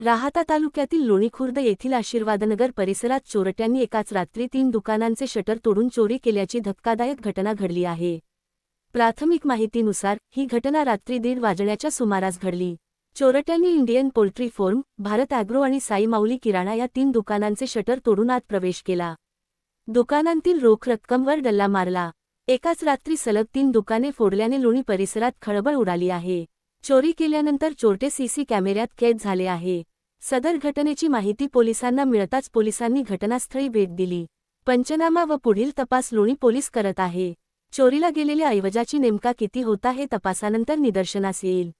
राहाता तालुक्यातील लोणी खुर्द येथील आशीर्वादनगर परिसरात चोरट्यांनी एकाच रात्री 3 दुकानांचे शटर तोडून चोरी केल्याची धक्कादायक घटना घडली आहे। प्राथमिक माहितीनुसार ही घटना रात्री 1:30 वाजण्याच्या सुमारास घडली। चोरट्यांनी Indian poultry farm, Bharat agro आणि साई माऊली किराणा या 3 दुकानांचे शटर तोडून आत प्रवेश केला। दुकानांतील रोख रक्कमवर डल्ला मारला। एकाच रात्री सलग 3 दुकाने फोडल्याने लोणी परिसरात खळबळ उडाली आहे। चोरी केल्यानंतर चोरटे सीसी कॅमेऱ्यात कैद झाले आहे। सदर घटनेची माहिती पोलिसांना मिळताच पोलिसांनी घटनास्थळी भेट दिली। पंचनामा व पुढील तपास लोणी पोलीस करत आहे। चोरीला गेलेल्या ऐवजाची नेमका किती होता हे तपासानंतर निदर्शनास येईल।